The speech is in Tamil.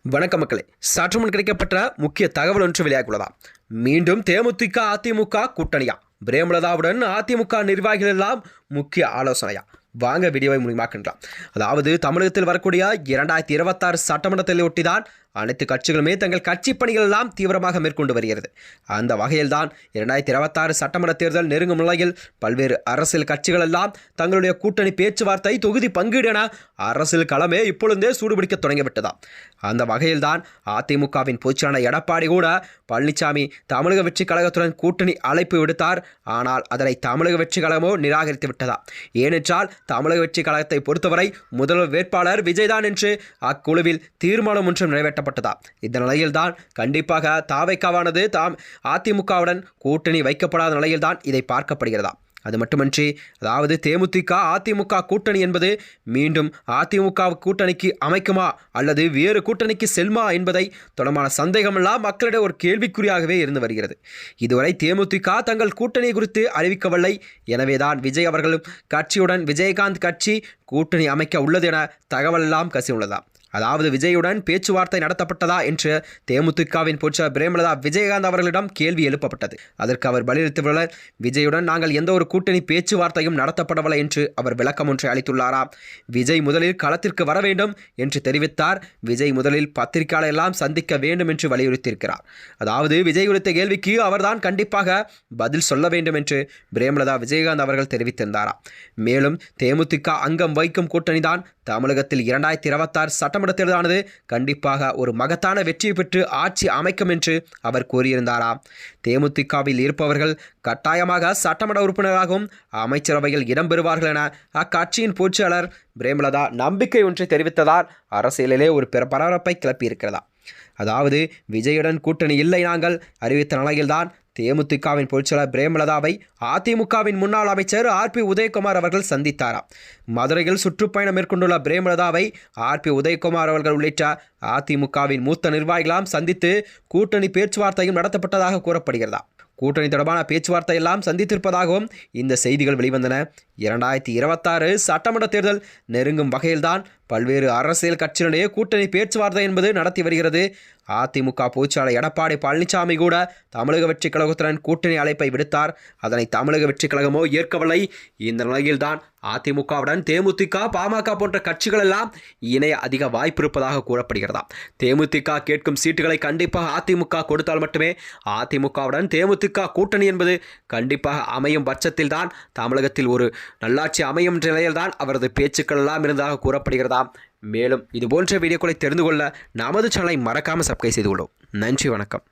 வணக்கம் மக்களே, சற்று முன் கிடைக்கப்பட்ட முக்கிய தகவல் ஒன்று வெளியாகியுள்ளதா. மீண்டும் தேமுதிக அதிமுக கூட்டணியா? பிரேமலதாவுடன் அதிமுக நிர்வாகிகள் எல்லாம் முக்கிய ஆலோசனையா? வாங்க வீடியோவை மூலமாக்கலாம். அதாவது தமிழகத்தில் வரக்கூடிய 2026 சட்டமன்றத்தை ஒட்டிதான் அனைத்து கட்சிகளுமே தங்கள் கட்சி பணிகள் எல்லாம் தீவிரமாக மேற்கொண்டு வருகிறது. அந்த வகையில்தான் 2026 சட்டமன்ற தேர்தல் நெருங்கும் நிலையில் பல்வேறு அரசியல் கட்சிகள் எல்லாம் தங்களுடைய கூட்டணி பேச்சுவார்த்தை தொகுதி பங்கீடு என அரசியல் களமே இப்பொழுதே சூடுபிடிக்க தொடங்கிவிட்டதா. அந்த வகையில்தான் அதிமுகவின் பொதுச்செயலாளர் எடப்பாடி கூட பழனிசாமி தமிழக வெற்றி கழகத்துடன் கூட்டணி அழைப்பு விடுத்தார். ஆனால் அதனை தமிழக வெற்றி கழகமோ நிராகரித்து விட்டதா. ஏனென்றால் தமிழக வெற்றி கழகத்தை பொறுத்தவரை முதல்வர் வேட்பாளர் விஜய்தான் என்று அக்குழுவில் தீர்மானம் ஒன்றும் நிறைவேற்றப்பட்டதா. இந்த நிலையில்தான் கண்டிப்பாக தாவைக்காவானது அதிமுகவுடன் கூட்டணி வைக்கப்படாத நிலையில்தான் இதை பார்க்கப்படுகிறதா. அது மட்டுமன்றி, அதாவது தேமுதிக அதிமுக கூட்டணி என்பது மீண்டும் அதிமுக கூட்டணிக்கு அமைக்குமா அல்லது வேறு கூட்டணிக்கு செல்மா என்பதை தொடர்பான சந்தேகமெல்லாம் மக்களிடையே ஒரு கேள்விக்குறியாகவே இருந்து வருகிறது. இதுவரை தேமுதிக தங்கள் கூட்டணி குறித்து அறிவிக்கவில்லை. எனவேதான் விஜய் அவர்களும் கட்சியுடன் விஜயகாந்த் கட்சி கூட்டணி அமைக்க உள்ளது என தகவல் எல்லாம் கசியுள்ளதா. அதாவது விஜயுடன் பேச்சுவார்த்தை நடத்தப்பட்டதா என்று தேமுதிகவின் பொதுச்செயலாளர் பிரேமலதா விஜயகாந்த் அவர்களிடம் கேள்வி எழுப்பப்பட்டது. அதற்கு அவர் பதிலளித்துள்ள விஜயுடன் நாங்கள் எந்த ஒரு கூட்டணி பேச்சுவார்த்தையும் நடத்தப்படவில்லை என்று அவர் விளக்கம் ஒன்றை அளித்துள்ளாராம். விஜய் முதலில் களத்திற்கு வர வேண்டும் என்று தெரிவித்தார். விஜய் முதலில் பத்திரிகையாளர் எல்லாம் சந்திக்க வேண்டும் என்று வலியுறுத்தியிருக்கிறார். அதாவது விஜய் குறித்த கேள்விக்கு அவர்தான் கண்டிப்பாக பதில் சொல்ல வேண்டும் என்று பிரேமலதா விஜயகாந்த் அவர்கள் தெரிவித்திருந்தாராம். மேலும் தேமுதிக அங்கம் வைக்கும் கூட்டணிதான் தமிழகத்தில் 2026 சட்டமன்ற தேர்தலானது கண்டிப்பாக ஒரு மகத்தான வெற்றி பெற்று ஆட்சி அமைக்கும் என்று அவர் கூறியிருந்தாராம். தேமுதிகவில் இருப்பவர்கள் கட்டாயமாக சட்டமன்ற உறுப்பினராகவும் அமைச்சரவையில் இடம்பெறுவார்கள் என அக்கட்சியின் பொதுச்செயலாளர் பிரேமலதா நம்பிக்கை ஒன்றை தெரிவித்ததால் அரசியலிலே ஒரு பரபரப்பை கிளப்பியிருக்கிறதா. அதாவது விஜயுடன் கூட்டணி இல்லை நாங்கள் அறிவித்த நிலையில்தான் தேமுதிகவின் பொதுச்செயலாளர் பிரேமலதாவை அதிமுகவின் முன்னாள் அமைச்சர் ஆர்பி உதயகுமார் அவர்கள் சந்தித்தாராம். மதுரையில் சுற்றுப்பயணம் மேற்கொண்டுள்ள பிரேமலதாவை ஆர்பி உதயகுமார் அவர்கள் உள்ளிட்ட அதிமுகவின் மூத்த நிர்வாகிகளாம் சந்தித்து கூட்டணி பேச்சுவார்த்தையும் நடத்தப்பட்டதாக கூறப்படுகிறதா. கூட்டணி தொடர்பான பேச்சுவார்த்தை எல்லாம் சந்தித்திருப்பதாகவும் இந்த செய்திகள் வெளிவந்தன. 2026 சட்டமன்ற தேர்தல் நெருங்கும் வகையில்தான் பல்வேறு அரசியல் கட்சியினுடைய கூட்டணி பேச்சுவார்த்தை என்பது நடத்தி வருகிறது. அதிமுக பொதுச்செயலாளர் எடப்பாடி பழனிசாமி கூட தமிழக வெற்றி கழகத்துடன் கூட்டணி அழைப்பை விடுத்தார். அதனை தமிழக வெற்றி கழகமோ ஏற்கவில்லை. இந்த நிலையில்தான் அதிமுகவுடன் தேமுதிக, பாமக போன்ற கட்சிகள் எல்லாம் இணைய அதிக வாய்ப்பு இருப்பதாக கூறப்படுகிறதா. தேமுதிக கேட்கும் சீட்டுகளை கண்டிப்பாக அதிமுக கொடுத்தால் மட்டுமே அதிமுகவுடன் தேமுதிக கூட்டணி என்பது கண்டிப்பாக அமையும் பட்சத்தில் தான் தமிழகத்தில் ஒரு நல்லாட்சி அமையும் என்ற நிலையில்தான் அவரது பேச்சுக்கள் எல்லாம் இருந்ததாக கூறப்படுகிறதா. மேலும் இதுபோன்ற வீடியோக்களை தெரிந்து கொள்ள நமது சேனலை மறக்காமல் சப்ஸ்கிரைப் செய்து கொள்ளும். நன்றி, வணக்கம்.